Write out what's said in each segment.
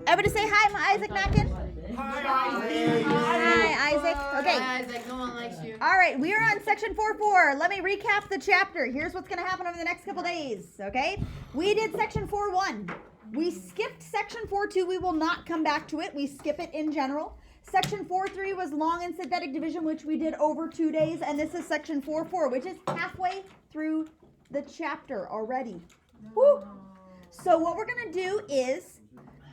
Everybody say hi, I'm Isaac Mackin. Hi, Isaac. Hi, Isaac. Okay. Hi, Isaac. No one likes you. All right, we are on section 4.4. Let me recap the chapter. Here's what's going to happen over the next couple days, okay? We did section 4.1. We skipped section 4.2. We will not come back to it. We skip it in general. Section 4.3 was long and synthetic division, which we did over 2 days. And this is section 4.4, which is halfway through the chapter already. Woo. So what we're going to do is,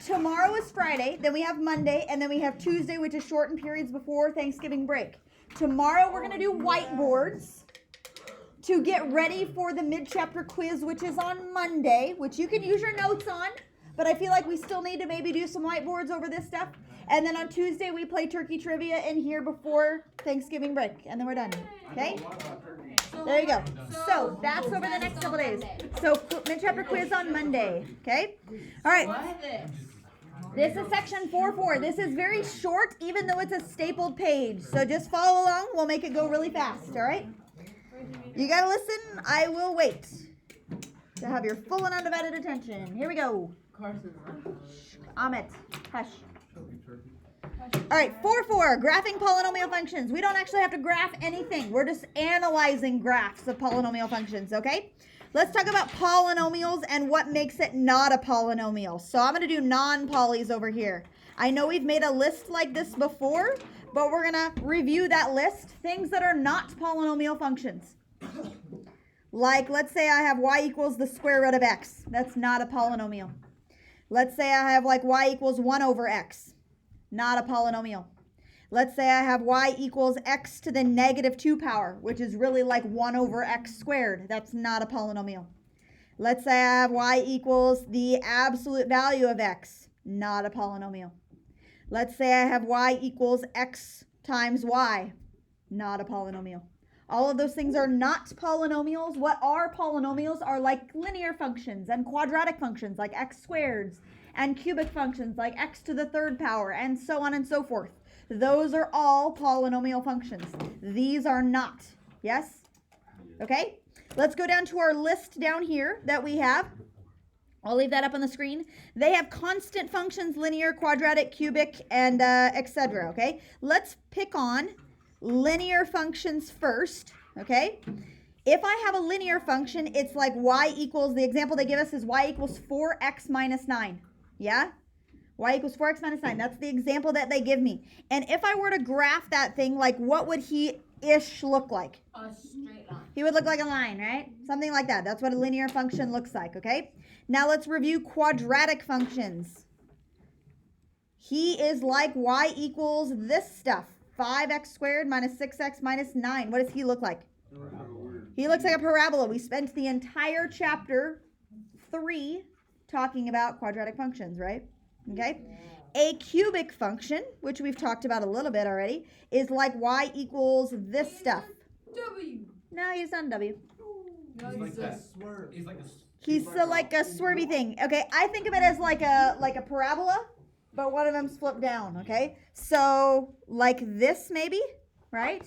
tomorrow is Friday, then we have Monday, and then we have Tuesday, which is shortened periods before Thanksgiving break. Tomorrow we're going to do whiteboards to get ready for the mid-chapter quiz, which is on Monday, which you can use your notes on, but I feel like we still need to maybe do some whiteboards over this stuff. And then on Tuesday we play turkey trivia in here before Thanksgiving break, and then we're done. Okay? There you go. So that's over the next couple days. So mid-chapter quiz on Monday. Okay? All right. This is section 4.4. This is very short, even though it's a stapled page. So just follow along. We'll make it go really fast. All right? You got to listen. I will wait to have your full and undivided attention. Here we go. Amit. Hush. All right, 4.4, graphing polynomial functions. We don't actually have to graph anything. We're just analyzing graphs of polynomial functions, okay? Let's talk about polynomials and what makes it not a polynomial. So I'm going to do non-polys over here. I know we've made a list like this before, but we're going to review that list. Things that are not polynomial functions. Like, let's say I have y equals the square root of x. That's not a polynomial. Let's say I have like y equals 1 over x. Not a polynomial. Let's say I have y equals x to the negative 2 power, which is really like 1 over x squared. That's not a polynomial. Let's say I have y equals the absolute value of x. Not a polynomial. Let's say I have y equals x times y. Not a polynomial. All of those things are not polynomials. What are polynomials are like linear functions and quadratic functions like x squareds, and cubic functions like x to the 3rd power, and so on and so forth. Those are all polynomial functions. These are not. Yes? Okay? Let's go down to our list down here that we have. I'll leave that up on the screen. They have constant functions, linear, quadratic, cubic, and etc. Okay? Let's pick on linear functions first. Okay? If I have a linear function, it's like y equals, the example they give us is y equals 4x minus 9. Yeah? Y equals 4x minus 9. That's the example that they give me. And if I were to graph that thing, like what would he-ish look like? A straight line. He would look like a line, right? Something like that. That's what a linear function looks like, okay? Now let's review quadratic functions. He is like y equals this stuff. 5x squared minus 6x minus 9. What does he look like? He looks like a parabola. We spent the entire chapter 3 talking about quadratic functions, right? Okay. A cubic function, which we've talked about a little bit already, is like y equals this stuff. W. No, he's not a W. He's like a swerve. He's like a swervy thing. Okay, I think of it as like a parabola, but one of them's flipped down. Okay, so like this maybe, right?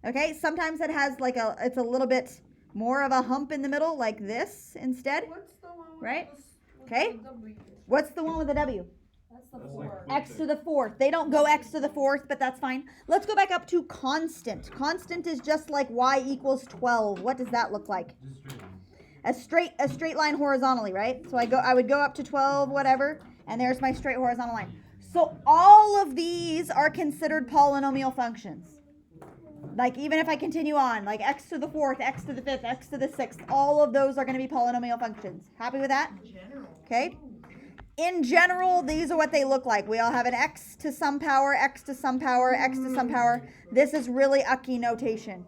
Okay, sometimes it has like it's a little bit more of a hump in the middle, like this instead. What's the one with right? with Okay. the W? What's the one with the W? That's the 4. X to the 4th. They don't go x to the 4th, but that's fine. Let's go back up to constant. Constant is just like y equals 12. What does that look like? A straight line horizontally, right? So I would go up to 12, whatever, and there's my straight horizontal line. So all of these are considered polynomial functions. Like even if I continue on, like x to the 4th, x to the 5th, x to the 6th, all of those are going to be polynomial functions. Happy with that? Okay. In general, these are what they look like. We all have an x to some power, x to some power, x to some power. This is really Ucky notation.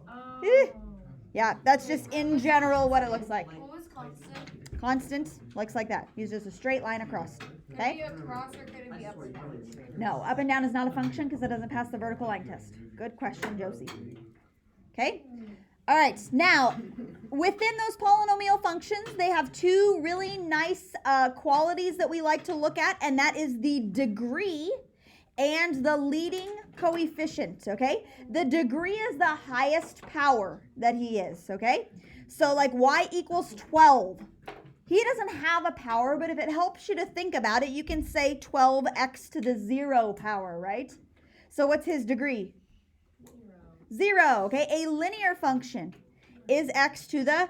Yeah, that's just in general what it looks like. What was constant? Constant looks like that. He's just a straight line across. Could it Okay? be across or could it be up and down? No, up and down is not a function because it doesn't pass the vertical line test. Good question, Josie. Okay? All right, now, within those polynomial functions, they have two really nice qualities that we like to look at, and that is the degree and the leading coefficient, okay? The degree is the highest power that he is, okay? So like y equals 12. He doesn't have a power, but if it helps you to think about it, you can say 12x to the 0 power, right? So what's his degree? 0. Okay, a linear function is x to the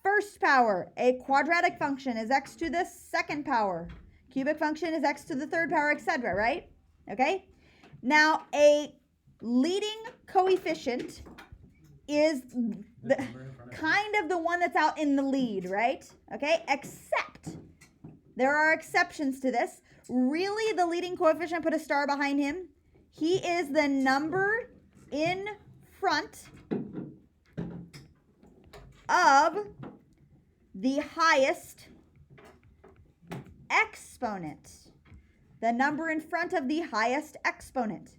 first power. A quadratic function is x to the second power. Cubic function is x to the third power, etc., right? Okay? Now, a leading coefficient is kind of the one that's out in the lead, right? Okay, except there are exceptions to this. Really, the leading coefficient, put a star behind him. He is the number in front of the highest exponent. The number in front of the highest exponent.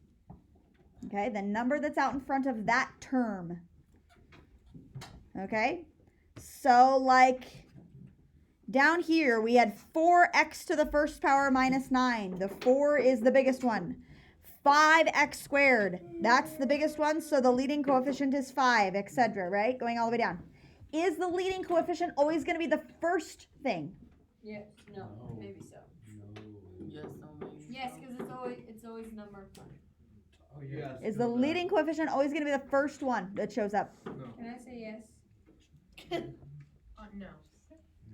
Okay, the number that's out in front of that term. Okay, so like down here we had 4x to the first power minus 9. The 4 is the biggest one. 5x squared, that's the biggest one, so the leading coefficient is 5, etc., right? Going all the way down. Is the leading coefficient always going to be the first thing? Yes. No. Maybe so. Yes, Yes, because it's always number in front. Oh, yes. Is the leading coefficient always going to be the first one that shows up? Can I say yes? No.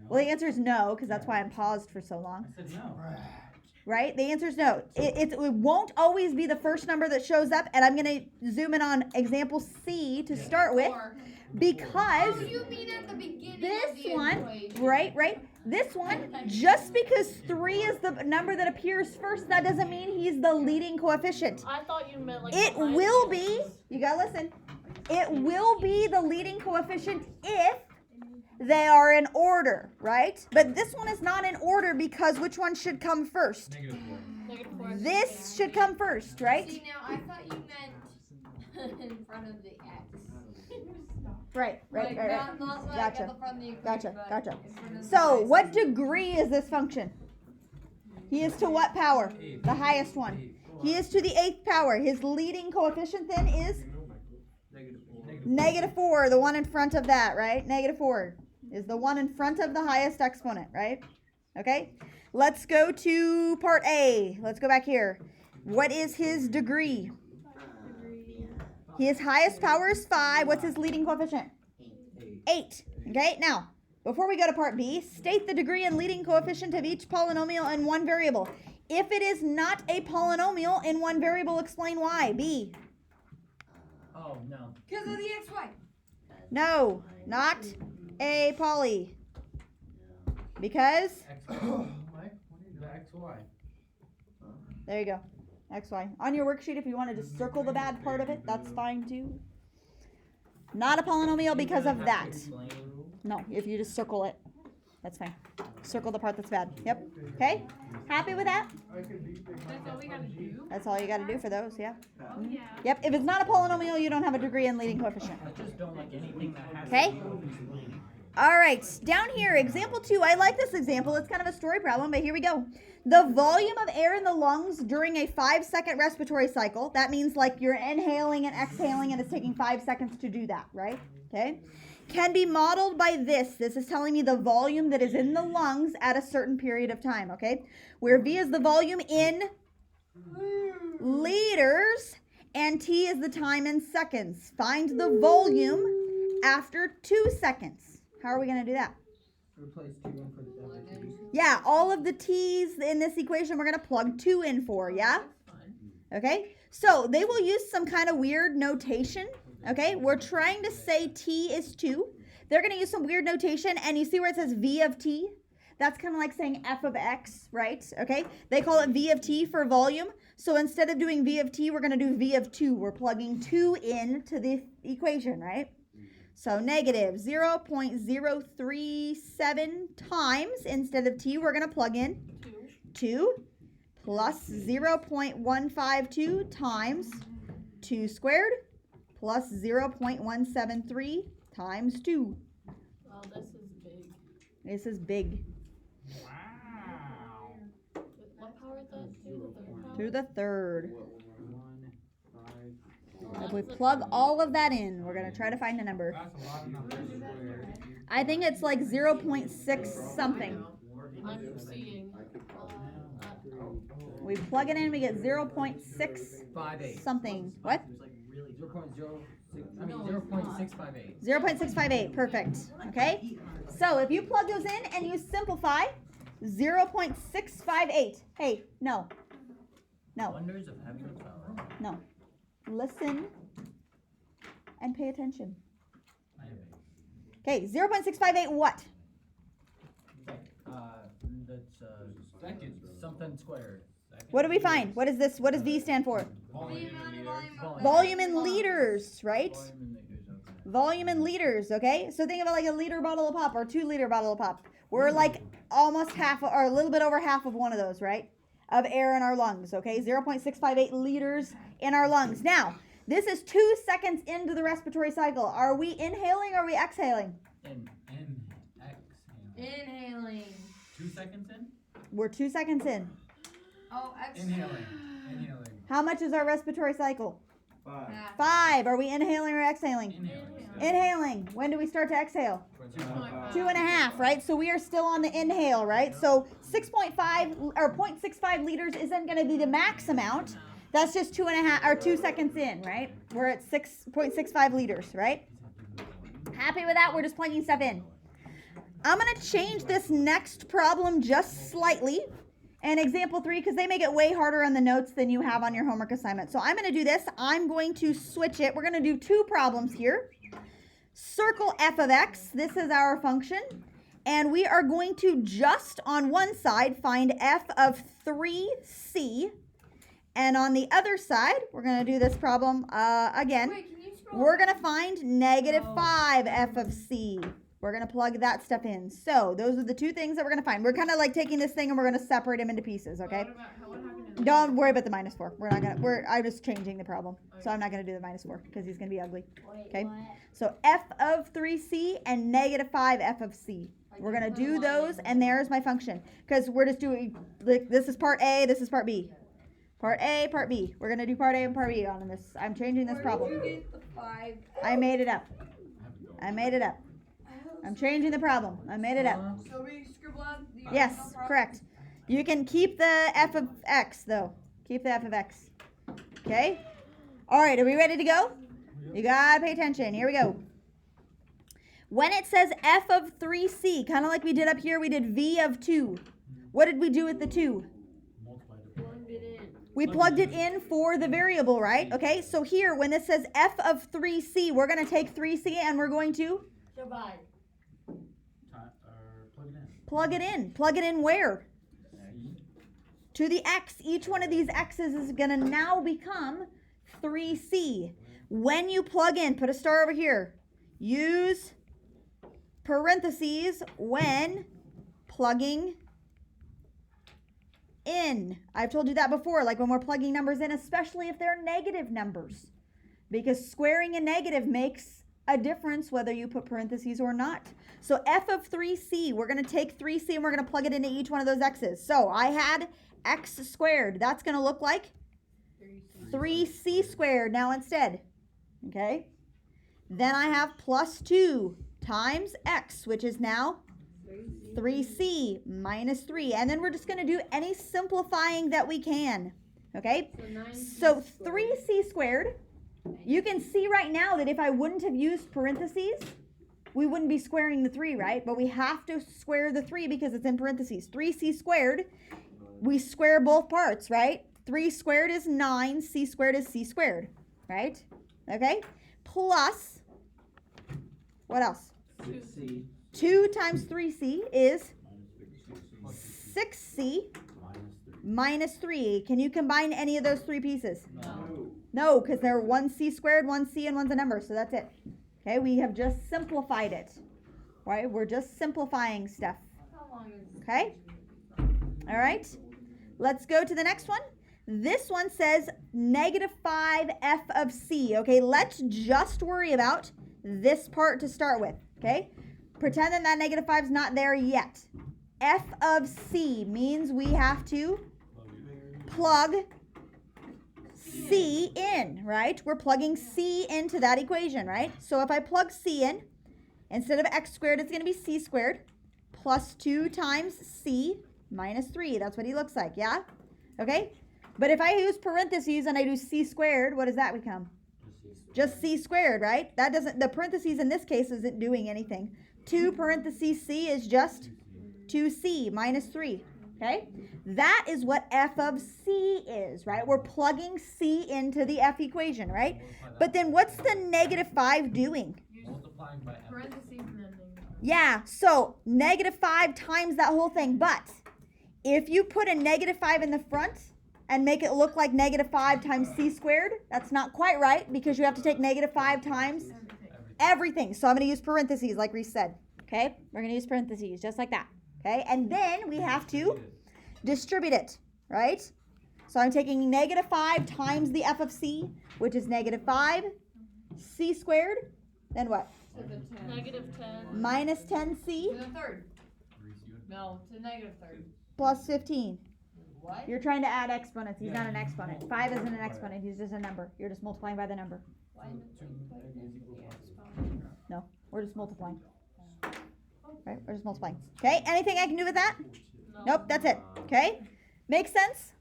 Well, the answer is no, because that's why I'm paused for so long. I said no. Right? The answer is no. It won't always be the first number that shows up, and I'm going to zoom in on example C to start with, because Oh, you mean at the beginning this of the one, equation. right, this one, just because 3 is the number that appears first, that doesn't mean he's the leading coefficient. I thought you meant like. It will be, you gotta listen, it will be the leading coefficient if they are in order, right? But this one is not in order because which one should come first? -4. This should come first, right? See, now I thought you meant in front of the x. Right. Not like Gotcha. at the front of the equation, but Gotcha. in front of the So, x. what degree is this function? He is to what power? The highest one. He is to the 8th power. His leading coefficient then is -4, the one in front of that, right? -4 is the one in front of the highest exponent, right? Okay? Let's go to part A. Let's go back here. What is his degree? His highest power is 5. What's his leading coefficient? 8. Okay, now, before we go to part B, state the degree and leading coefficient of each polynomial in one variable. If it is not a polynomial in one variable, explain why. B. Oh, no. Because of the xy. No, not a poly. Because, The XY. there you go, XY. On your worksheet, if you wanted to circle the bad part of it, that's fine too. Not a polynomial because of that. No, if you just circle it, that's fine. Circle the part that's bad. Yep. Okay? Happy with that? That's all we gotta do. That's all you got to do for those, yeah? Yeah. Yep. If it's not a polynomial, you don't have a degree in leading coefficient. I just don't like anything that has Okay. to do with leading. All right, down here, example 2. I like this example. It's kind of a story problem, but here we go. The volume of air in the lungs during a 5-second respiratory cycle, that means like you're inhaling and exhaling and it's taking 5 seconds to do that, right? Okay, can be modeled by this. This is telling me the volume that is in the lungs at a certain period of time, okay? Where V is the volume in liters and T is the time in seconds. Find the volume after 2 seconds. How are we going to do that? Replace 2 in for the W. Yeah, all of the T's in this equation we're going to plug 2 in for, yeah? Okay, so they will use some kind of weird notation, okay? We're trying to say T is 2. They're going to use some weird notation, and you see where it says V of T? That's kind of like saying F of X, right? Okay, they call it V of T for volume. So instead of doing V of T, we're going to do V of 2. We're plugging 2 in to the equation, right? So negative 0.037 times, instead of T, we're going to plug in 2 plus 0.152 times 2 squared plus 0.173 times 2. Wow, this is big. This is big. Wow. What power is that? To the third. 1, 5. If we plug all of that in, we're going to try to find a number. That's a lot of numbers. I think it's like 0.6 something. I'm seeing. We plug it in, we get 0.6 5.8. something. What? 0.658. 0.658, perfect. Okay? So if you plug those in and you simplify, 0.658. Hey, no. No, Wonders of having a child. no. Listen and pay attention. Okay, 0.658 what? That's something squared. What do we find? What is this? What does V stand for? The amount of volume. Volume in liters, right? Volume in liters, okay. Volume in liters, okay? So think of it like a liter bottle of pop or 2 liter bottle of pop. We're like almost half or a little bit over half of one of those, right? Of air in our lungs, okay? 0.658 liters in our lungs. Now, this is 2 seconds into the respiratory cycle. Are we inhaling or are we exhaling? Inhaling. 2 seconds in? We're 2 seconds in. Oh, Inhaling. How much is our respiratory cycle? 5. 5. Are we inhaling or exhaling? Inhaling. Inhaling. When do we start to exhale? 2.5. 2.5, right? So we are still on the inhale, right? So 6.5 or 0.65 liters isn't going to be the max amount. That's just 2.5 or 2 seconds in, right? We're at 6.65 liters, right? Happy with that? We're just plugging stuff in. I'm going to change this next problem just slightly. And example 3, because they make it way harder on the notes than you have on your homework assignment. So I'm going to do this. I'm going to switch it. We're going to do 2 problems here. Circle f of x. This is our function. And we are going to just on one side find f of 3c. And on the other side, we're going to do this problem again. Wait, can you scroll We're going down? to find negative 5 f of c. We're going to plug that stuff in. So those are the 2 things that we're going to find. We're kind of like taking this thing and we're going to separate them into pieces, okay? What happened in Don't worry about the -4. We're not going to, I'm just changing the problem. So I'm not going to do the -4 because he's going to be ugly. Okay? So f of 3c and negative 5 f of c. We're going to do those and there's my function. Because we're just doing, like, this is part A, this is part B. Part A, part B. We're going to do part A and part B on this. I'm changing this problem. Where did you get the 5? I made it up. I made it up. I'm changing the problem. I made it up. So we scribble out the original Yes, problem? correct. You can keep the f of x, though. Keep the f of x. Okay? All right, are we ready to go? You got to pay attention. Here we go. When it says f of 3c, kind of like we did up here, we did v of 2. What did we do with the 2? Plugged it in. We plugged it in for the variable, right? Okay, so here, when this says f of 3c, we're going to take 3c and we're going to Divide. Plug it in. plug it in where? To the x. Each one of these x's is going to now become 3c. When you plug in, put a star over here. Use parentheses when plugging in. I've told you that before, like when we're plugging numbers in, especially if they're negative numbers. Because squaring a negative makes a difference whether you put parentheses or not. So f of 3c, we're going to take 3c and we're going to plug it into each one of those x's. So I had x squared. That's going to look like 3c squared now instead. Okay? Then I have plus 2 times x, which is now 3c minus 3. And then we're just going to do any simplifying that we can. Okay? So 3c squared, you can see right now that if I wouldn't have used parentheses, we wouldn't be squaring the 3, right? But we have to square the 3 because it's in parentheses. 3c squared, we square both parts, right? 3 squared is 9, c squared is c squared, right? Okay? Plus, what else? 6c 2 times 3c is 6c minus 3. Can you combine any of those 3 pieces? No, because they're 1c squared, 1c, and one's a number, so that's it. Okay, we have just simplified it, right? We're just simplifying stuff, How long is okay? All right, let's go to the next one. This one says negative 5 f of c. Okay, let's just worry about this part to start with, okay? Pretend that negative 5 is not there yet. F of c means we have to plug c in, right? We're plugging c into that equation, right? So if I plug c in, Instead of x squared, it's going to be c squared plus 2 times c minus 3. That's what he looks like, yeah? Okay? But if I use parentheses and I do c squared, what does that become? Just c squared, right? That doesn't, the parentheses in this case isn't doing anything. 2 parentheses c is just 2c minus 3, okay? That is what f of c is, right? We're plugging c into the f equation, right? But then what's the negative 5 doing? Multiplying by f. Parentheses and then negative. Yeah, so negative 5 times that whole thing. But if you put a negative 5 in the front and make it look like negative 5 times c squared, that's not quite right because you have to take negative 5 times everything. So I'm going to use parentheses like Reese said. Okay, we're going to use parentheses just like that. Okay, and then we have to distribute it, right? So I'm taking negative 5 times the f of c, which is negative 5 c squared. Then what? To the 10. Negative 10. Minus 10c To the third. No, to the negative third. plus 15. What? You're trying to add exponents. He's not an exponent. 5 isn't an exponent. He's just a number. You're just multiplying by the numnumber. Why did they put it in the exponent? No, we're just multiplying. Right? We're just multiplying. Okay? Anything I can do with that? Nope, that's it. Okay? Makes sense?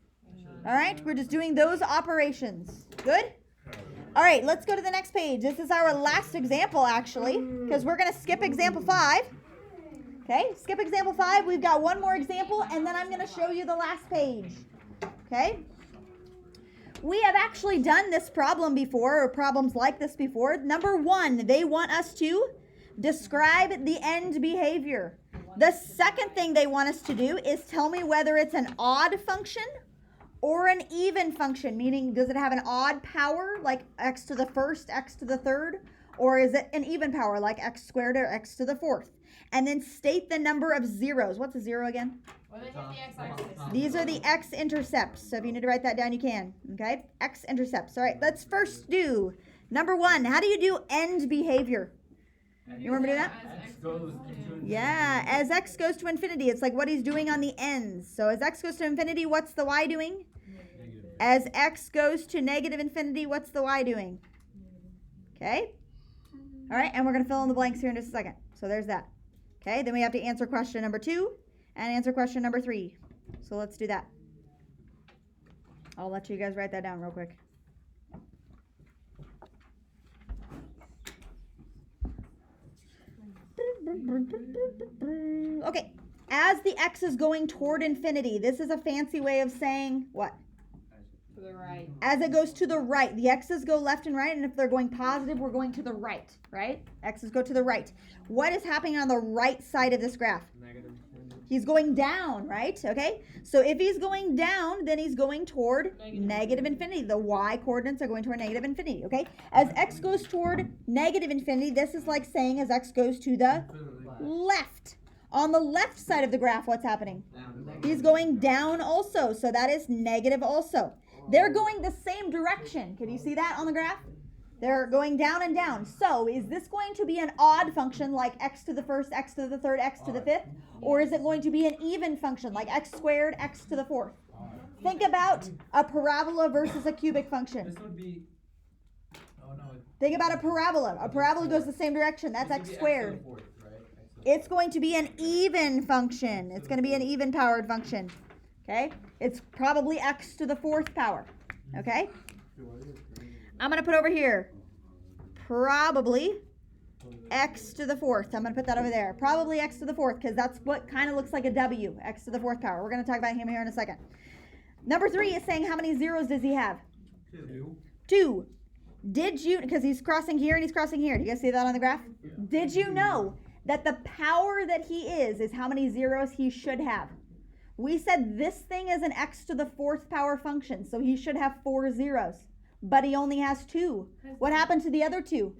All right? We're just doing those operations. Good? All right, let's go to the next page. This is our last example, actually, because we're going to skip example 5. Okay? Skip example 5. We've got one more example, and then I'm going to show you the last page. Okay? We have actually done this problem before, or problems like this before. Number 1, they want us to describe the end behavior. The second thing they want us to do is tell me whether it's an odd function or an even function, meaning does it have an odd power, like x to the first, x to the third, or is it an even power, like x squared or x to the fourth? And then state the number of zeros. What's a zero again? Well, they hit the x-axis. These are the x-intercepts. So if you need to write that down, you can. Okay? X-intercepts. All right, let's first do number 1. How do you do end behavior? You remember doing that? X goes into Yeah, as x goes to infinity, it's like what he's doing on the ends. So as x goes to infinity, what's the y doing? negative. As x goes to negative infinity, what's the y doing? Okay? All right, and we're going to fill in the blanks here in just a second. So there's that. Okay, then we have to answer question number 2 and answer question number 3. So let's do that. I'll let you guys write that down real quick. Okay, as the x is going toward infinity, this is a fancy way of saying what? To the right. As it goes to the right, the x's go left and right, and if they're going positive, we're going to the right, right? X's go to the right. What is happening on the right side of this graph? Negative. He's going down, right? Okay, so if he's going down, then he's going toward negative infinity. The y coordinates are going toward negative infinity, okay? As x goes toward negative infinity, this is like saying as x goes to the left. On the left side of the graph, what's happening? He's going down also, so that is negative also. They're going the same direction. Can you see that on the graph? They're going down and down. So is this going to be an odd function like x to the first, x to the third, x to the fifth? Or is it going to be an even function like x squared, x to the fourth? Think about a parabola versus a cubic function. This would be. Oh no. Think about a parabola. A parabola goes the same direction. That's this would x be squared. to the fourth, right? X to the It's going to be an even function. It's going to be an even powered function. Okay? It's probably x to the fourth power. Okay? I'm going to put over here probably x to the fourth. I'm going to put that over there. Probably x to the fourth because that's what kind of looks like a w, x to the fourth power. We're going to talk about him here in a second. Number 3 is saying how many zeros does he have? 2. Did you, because he's crossing here and he's crossing here. Do you guys see that on the graph? Did you know that the power that he is how many zeros he should have? We said this thing is an x to the fourth power function, so he should have 4 zeros. But he only has 2. What happened to the other 2?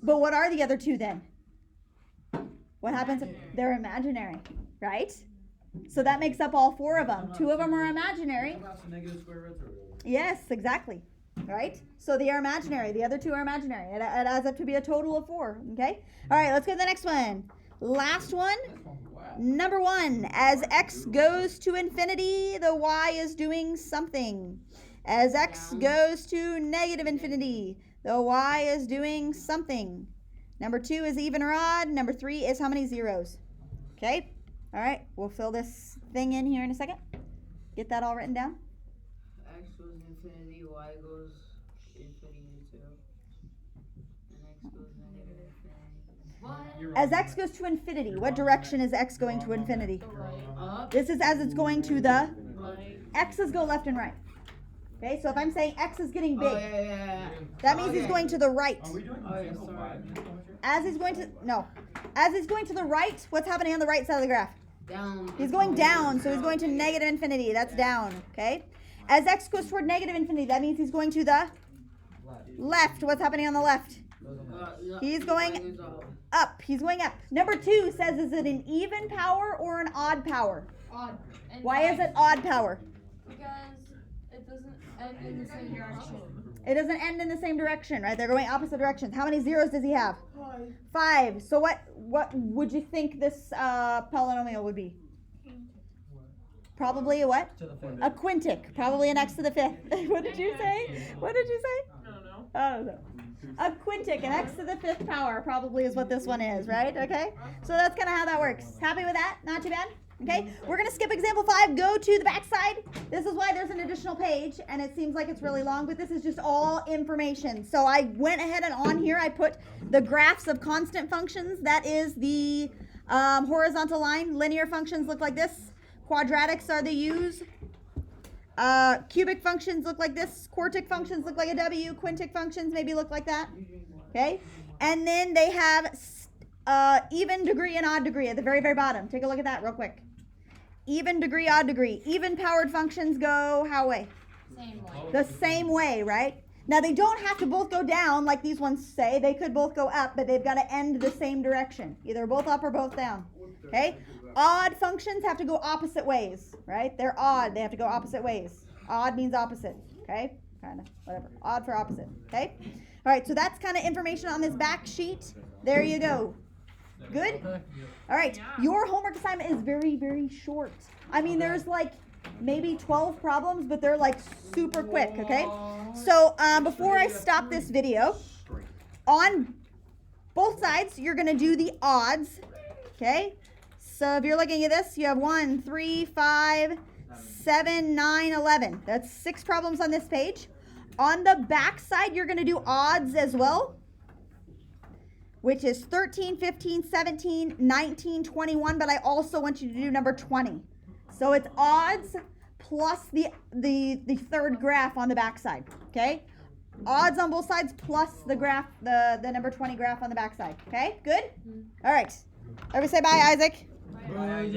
But what are the other 2 then? What happens? They're imaginary, right? So that makes up all 4 of them. 2 of them are imaginary. How about some negative square roots or whatever? Yes, exactly. Right? So they are imaginary. The other 2 are imaginary. It adds up to be a total of 4. Okay? All right, let's go to the next one. Last one. Number 1. As x goes to infinity, the y is doing something. As x goes to negative infinity, the y is doing something. Number 2 is even or odd. Number 3 is how many zeros. Okay? All right, we'll fill this thing in here in a second. Get that all written down. X goes infinity, y goes infinity too. And x goes negative infinity. What? As x goes to infinity, what direction is x going to infinity? The right. Up. This is as it's going to the Right. x's go left and right. Okay, so if I'm saying x is getting big, Oh, yeah. that means he's Okay. going to the right. Are we doing Oh, yeah, example sorry. 5? Is that what you're- As he's going to, no. As he's going to the right, what's happening on the right side of the graph? Down. He's going down, so he's going to negative infinity. That's down, okay? As x goes toward negative infinity, that means he's going to the left. What's happening on the left? He's going up. He's going up. Number 2 says, is it an even power or an odd power? Odd. And Why is it odd power? Because it doesn't end in the same direction. It doesn't end in the same direction, right? They're going opposite directions. How many zeros does he have? 5. So what would you think this polynomial would be? Probably a what? To the 5th. A quintic. Probably an x to the 5th. What did you say? What did you say? I don't know. I don't know. A quintic, an x to the 5th power probably is what this one is, right? Okay? So that's kind of how that works. Happy with that? Not too bad? Okay? We're going to skip example 5, go to the back side. This is why there's an additional page, and it seems like it's really long, but this is just all information. So I went ahead and on here I put the graphs of constant functions. That is the horizontal line. Linear functions look like this. Quadratics are the U's. Cubic functions look like this. Quartic functions look like a W. Quintic functions maybe look like that. Okay? And then they have even degree and odd degree at the very, very bottom. Take a look at that real quick. Even degree, odd degree. Even powered functions go how way? Same way. The same way, right? Now they don't have to both go down like these ones say. They could both go up, but they've got to end the same direction. Either both up or both down. Okay? Odd functions have to go opposite ways, right? They're odd. They have to go opposite ways. Odd means opposite, okay? Kind of, whatever. Odd for opposite, okay? All right, so that's kind of information on this back sheet. There you go. Good? All right, your homework assignment is very, very short. I mean, there's like maybe 12 problems, but they're like super quick, okay? So before I stop this video, on both sides, you're going to do the odds, okay? So if you're looking at this, you have 1, 3, 5, 7, 9, 11. That's 6 problems on this page. On the back side, you're going to do odds as well, which is 13, 15, 17, 19, 21, but I also want you to do number 20. So it's odds plus the third graph on the back side, okay? Odds on both sides plus the graph, the number 20 graph on the back side, okay? Good? All right. Everybody say bye, Isaac. Bye.